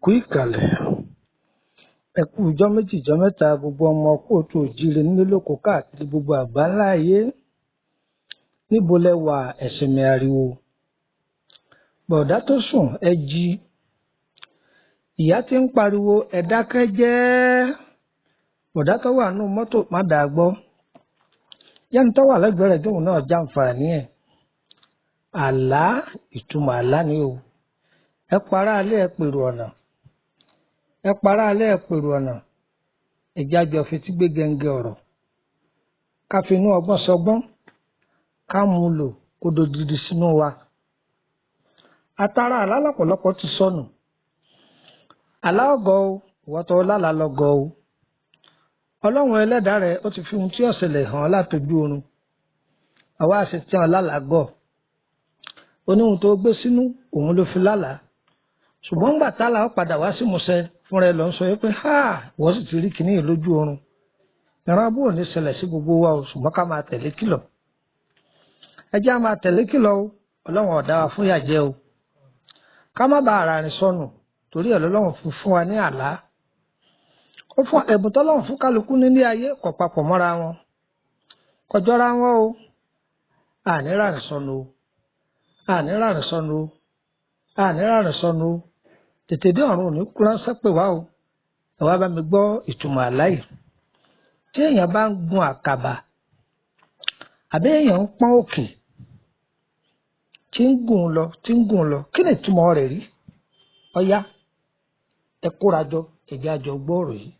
Ẹ̀kú ìkàlẹ̀, ẹ̀kú ìjọ́ méjì ìjọ́ mẹ́ta gbogbo ọmọ kóòtù òjíire nílé lóko káàkiri gbogbo àgbáńlá ayé. Níbo lẹ wà ẹ̀sìnmì ariwo? Bọ̀dá tó sùn ẹ jí. Ìyá tí ń pariwo ẹ dákẹ́ jẹ́. Bọ̀dá tó wà nínú mọ́tò má dàá gbọ́. Yẹ́nì tó wà lẹ́gbẹ̀ẹ́ rẹ̀ tóun náà jàǹfààní ẹ̀. Àlá, ìtumọ̀ àlá ni o. Ẹ pará alẹ́ ẹ pèrò ọ̀nà. Ẹ pará alẹ́ ẹ pèrò ọ̀nà. Ẹ̀jẹ̀ àjọ fetí gbé gẹ́ngẹ́ ọ̀rọ̀. Ká fi inú ọgbọ́n sọgbọ́n. Ká mú lò kó dodidi sínú wa. Àtàrà àlá lọ́pọ̀lọpọ̀ ti sọnù. Àlá ọgọ́ o, ìwọ́tọ̀ lálá lọ́gọ́ o. Ọlọ́run ẹlẹ́dàá rẹ̀ ó ti fi ohun tí ó ṣẹlẹ̀ hàn látojú oorun. Àwa sì tí wọn lálàgọ́. Oníhun tó gbé sínú òun ló fi lálàá. Ṣùgbọ́n ńgbà tálà ó padà wá sí musẹ fúnra ẹ lọ ń sọ pé wọ́n sì ti rí kinní yìí lójú oorun. Ìran abúrò ní ṣẹlẹ̀ sí gbogbo wa o, ṣùgbọ́n ká máa tẹ̀lé kìlọ̀. Ẹ jẹ́ á máa tẹ̀lé kìlọ̀ o, Ọlọ́run ọ̀dá wa fún yàjẹ́ o. Ká má bàa ara rìn sọnù torí ẹ̀ lọ́lọ́run fún wa ní àlá. Ó fún ẹ̀bùn tọ́lọ́run fún kálukú nílé ayé kò papọ̀ mọ́ra wọn. Kò jọra wọn o. Àní rárìn sọnù o. Àní rárìn sọnù o. Àní rárìn sọnù o. Tètè dé ọ̀run òní kú ránṣẹ́ pè wá o. Ẹ wá bá mi gbọ́ ìtumọ̀ àlá yìí. Tí èèyàn bá ń gun àkàbà àbí èèyàn ń pọ́n òkè tí ń gùn lọ kí ni ìtumọ̀ rẹ̀ rí? Ọ̀yá ẹ kóra jọ ẹ̀jẹ̀ àjọ gbọ́ ọ̀rọ̀ yìí.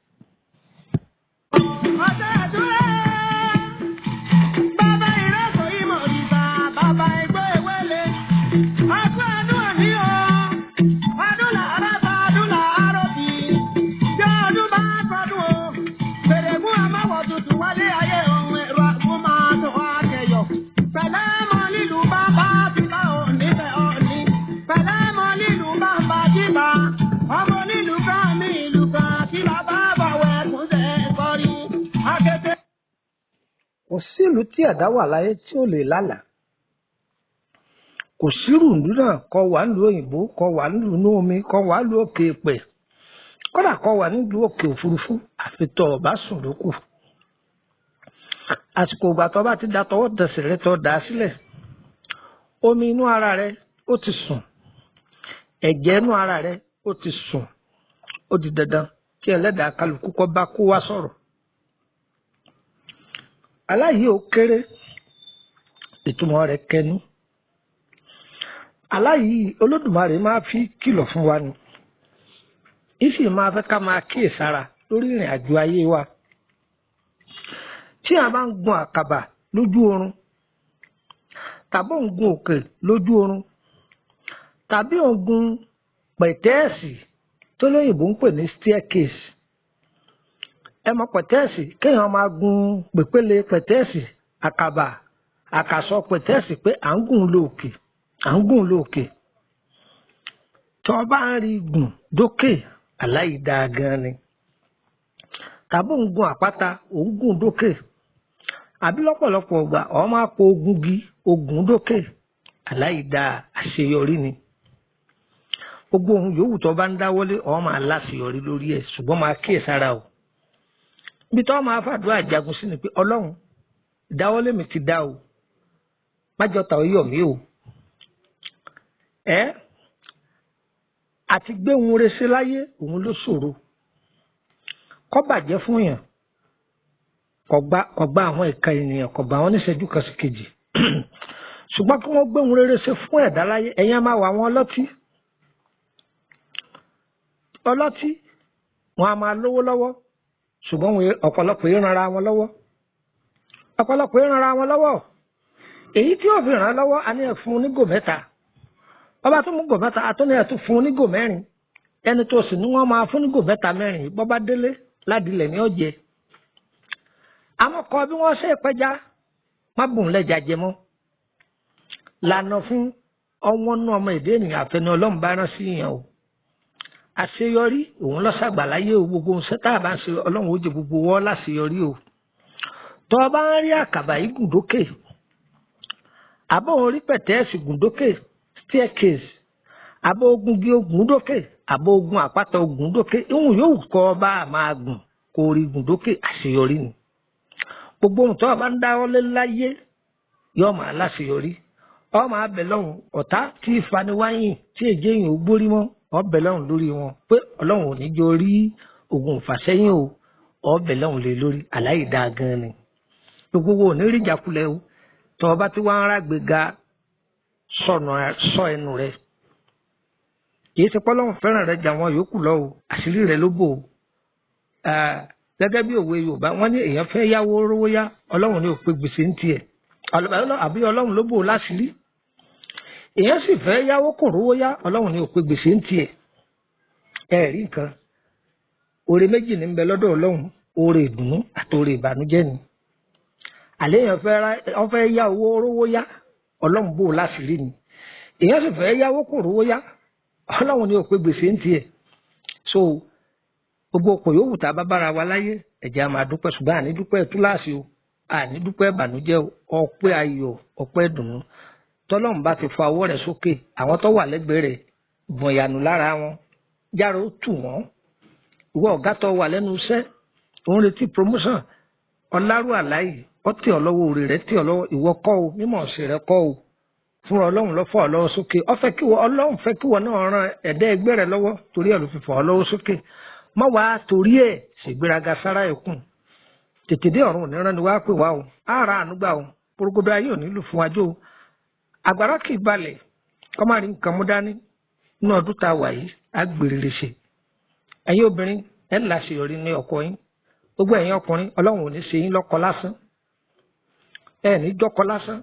Kò sí ìlú tí ẹ̀dá wà láyé tí ò lè lálàá. Kò sírù ìlú náà kó wà nílùú òyìnbó, kó wà nílùú inú omi, kó wà nílùú òkè èpè, kódà kó wà nílùú òkè òfurufú àfi tó o bá sùn lókù. Àsìkò ìgbà tó bá ti da tọwọ́ tẹsẹ̀ rẹ tó dà á sílẹ̀, omi inú ara rẹ ó ti sùn, ẹ̀jẹ̀ inú ara rẹ ó ti sùn, ó di dandan kí ẹlẹ́dàá kálukú kó bá kó wá sọ̀rọ̀. Àlá yìí ó kéré, ìtumọ̀ rẹ̀ kẹnu. Àlá yìí Olódùmarè máa fi kìlọ̀ fún wa ni. Ìsì máa fẹ́ ká máa kíyèsára lórí ìrìn àjò ayé wa. Tí a bá ń gun àkàbà lójú oorun, tàbí ò ń gun òkè lójú oorun, tàbí ò ń gun pẹ̀tẹ́ẹ̀sì tó lóyìnbó ń pè ní staircase. Ẹ mọ̀ pẹ̀tẹ́ẹ̀sì kéèyàn máa gun pèpéle pẹ̀tẹ́ẹ̀sì, àkàbà, àkàsọ̀ pẹ̀tẹ́ẹ̀sì pé à ń gùn lóòkè, à ń gùn lóòkè. Tó o bá ń rí gùn dókè, àlá yìí dáa gan ni. Tàbí ò ń gun àpáta, ò ń gùn dókè. Àbí lọ́pọ̀lọpọ̀ ìgbà o máa po ogungi, ogun dókè, àlá yìí dáa, àṣeyọrí ni. Gbogbo ohun yòówù tó bá ń dáwọ́lé o máa láṣeyọrí lórí ẹ̀, ṣùgbọ́n máa kíyèsára o. Ibi tó máa fàdúrà jagun sí ni pé Ọlọ́run ìdáwọ́lé mi ti dá o, májọta ó yọ̀ mí o. Àti gbé ohun rere ṣe láyé òun ló ṣòro. Kó bàjẹ́ fún yàn, kò gba àwọn ìka ènìyàn, kò bá wọn níṣẹ́jú kan sí kejì. Ṣùgbọ́n kí wọ́n gbé ohun rere ṣe fún ẹ̀dá láyé, ẹ̀yin máa wà wọn ọlọ́tí. Ọlọ́tí wọn a máa lówó lọ́wọ́, ṣùgbọ́n ọ̀pọ̀lọpọ̀ yìí ràn ara wọn lọ́wọ́. Ọ̀pọ̀lọpọ̀ yìí ràn ara wọn lọ́wọ́. Èyí tí yóò fi ràn án lọ́wọ́ a ní ẹ̀ fún onígò mẹ́ta. Ọba tó mú gò mẹ́ta àtúnyẹ̀ ẹ̀ tún fún onígò mẹ́rin. Ẹni tó sì ní wọ́n máa fún onígò mẹ́ta mẹ́rin bọ́ bá délé ládìlẹ̀ ní ọ̀jẹ̀. Àwọn kan bí wọ́n ṣe pẹja má bùn lẹ́jà jẹ mọ́. Lànà fún ọwọ́n náà ọmọ èdè ènìyàn àfẹnú Ọlọ́run bá rán sí ìyàn o. Àṣeyọrí òun lọ́sàgbà láyé o, gbogbo ohun sẹ́tà bá ń ṣe Ọlọ́run ó jẹ gbogbo wọ́n láṣeyọrí o. Tó o bá ń rí àkàbà yìí gùn dókè, àbọ̀ orí pẹ̀tẹ́ẹ̀sì gùn dókè, staircase, àbọ̀ ogungi ogun dókè, àbò ogun àpáta ogun dókè ìhun yóò kọ́ bá máa gùn kó rí gùn dókè àṣeyọrí ni gbogbo ohun tó bá ń dáwọ́ lé láyé yóò máa láṣeyọrí ọ máa bẹ̀ lọ́hùn ọ̀tá tí ìfaniwáyìn tí èjé yìí ò gbórí mọ́ ọ bẹ̀ lọ́hùn lórí wọn pé ọlọ́run ò ní jọ rí ogun ìfàsẹ́yìn o ọ bẹ̀ lọ́hùn lé lórí àláyé dáa gan ni gbogbo ò ní rí ìjákulẹ̀ o tó o bá ti wá ń rágbèga sọ ẹnu rẹ kìí ṣe pọ́lọ́hùn fẹ́ràn rẹ jà wọn yòókù lọ o àṣírí rẹ ló bò ó gẹ́gẹ́ bí òwe Yorùbá wọ́n ní èèyàn fẹ́ yáwó rówó yá ọlọ́run ní ó pé gbèsè ń tiẹ̀ àbí ọlọ́run ló bò ó láṣìírí èèyàn sì fẹ́ yáwó kò rówó yá ọlọ́run ní ó pé gbèsè ń tiẹ̀ rí nǹkan oore méjì ní ń bẹ lọ́dọ̀ ọlọ́run oore ìdùnnú àti oore ìbànújẹ́ ni àlẹ́ èèyàn fẹ́ yá owó rówó yá ọlọ́run bò ó láṣìírí ni èèyàn sì fẹ́ yáwó kò rówó yá ọlọ́run ní ó pé gbèsè ń tiẹ̀ so gbogbo òpò yòówù tá a bá bára wa láyé ẹ̀jẹ̀ a máa dúpẹ́ ṣùgbọ́n àní dúpẹ́ túláàsì o àní dúpẹ́ ìbànújẹ́ o ọpẹ́ ayọ̀ ọpẹ́ ìdùnnú tọ́lọ́run bá ti fa ọwọ́ rẹ̀ sókè àwọn tó wà lẹ́gbẹ̀ẹ́ rẹ̀ bùn ìyànú lára wọn jára ó tù wọ́n ìwọ ọ̀gá tó wà lẹ́nu iṣẹ́ òun retí promotion ọlárú àláyé ọtí ọlọ́wọ́ òrè rẹ̀ tí ọlọ́wọ́ ìwọ kọ́ o mímọ̀ ọ̀sẹ̀ rẹ̀ kọ́ o fún ọlọ́run lọ́fọ̀ ọlọ́wọ́ sókè ọlọ́run fẹ́ kí wọ́n náà ran ẹ̀dá ẹgbẹ́ rẹ̀ lọ́wọ́ torí ẹ̀ ló fi fọ̀ ọlọ́wọ́ sókè má wàá torí ẹ̀ ṣègbéraga sára ẹ̀kún tètè dé ọ̀run òní rán ni wàá pè wá o àárá ànúgbà o porogodo ayé ò nílò fún wájú o àgbàrá kì í balẹ̀ kọ́ má rí nǹkan mú dání nínú ọdún tá a wà yìí á gbèrèrè ṣe ẹ̀yin obìnrin ẹ̀ ń láṣeyọrí ní ọkọ yín gbogbo ẹ̀yin ọkùnrin ọlọ́run ò ní ṣe yín lọ́kọ lásán ẹ̀ ní jọ́kọ lásán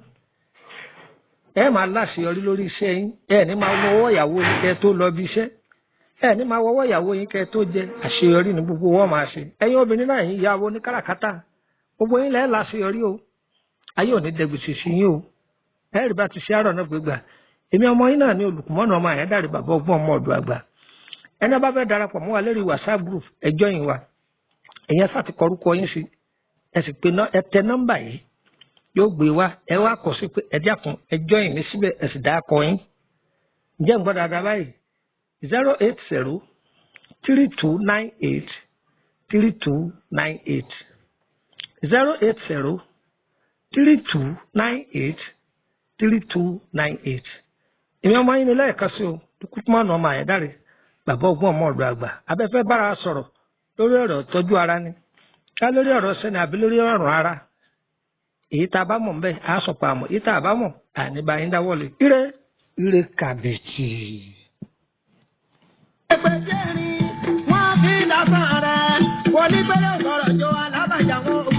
ẹ̀ máa láṣeyọrí lórí iṣẹ́ yín ẹ̀ ní máa wọ́wọ́ ìyàwó yín kẹ́ tó lọ bí iṣẹ́ ẹ̀ ní máa wọ́wọ́ ìyàwó yín kẹ́ tó jẹ àṣeyọrí ní gbogbo wọ́n máa ṣe ẹ̀yin obìnrin náà yín ìyàwó ní káràkátà gbogbo yín lẹ́ẹ̀ láṣeyọrí o ayé ò ní dẹgbèsè sí yín o ẹ̀rì bá ti ṣe àárọ̀ náà gbégbà èmi ọmọ yín náà ní olùkùmọ́nà ọmọ àyẹ́dàrí bàbá ọgbọ́n ọmọ ọ̀dọ̀ àgbà ẹni bá fẹ́ darapọ̀ mọ́ wa lórí WhatsApp group ẹjọ́ yín wa ẹ̀yẹn sáti kọrúkọ yín sí ẹ sì pé ẹ tẹ nọ́mbà yìí yóò gbé wa ẹ wá kọ sí pé ẹjẹ́ àkùn ẹjọ́ yín mi síbẹ̀ ẹ sì dá akọ yín ǹjẹ́ ń gbọ́ dáadáa báyìí 080 3298 3298 080 3298 3298 èmi ọmọ yín ni lẹ́ẹ̀kan sí o dúkútùmọ́nà ọmọ àyẹ̀dáre bàbá ọgbọ́n ọmọ ọ̀dọ̀ àgbà abẹ́fẹ́ bára sọ̀rọ̀ lórí ọ̀rọ̀ tọ́jú ara ni ká lórí ọ̀rọ̀ sẹ́ni àbí lórí ọ̀rọ̀ ara èyí tá a bá mọ̀ nbẹ́ á sọ̀pọ̀ àmọ́ èyí tá a bá mọ̀ àníbá yín dáwọ́lé ire kàbìtì. ẹgbẹ́ jẹ́rìí wọ́n fi lásán rẹ̀ wọ́n ní bẹ́rẹ̀ sọ̀rọ̀ jọ alábàjá wọn.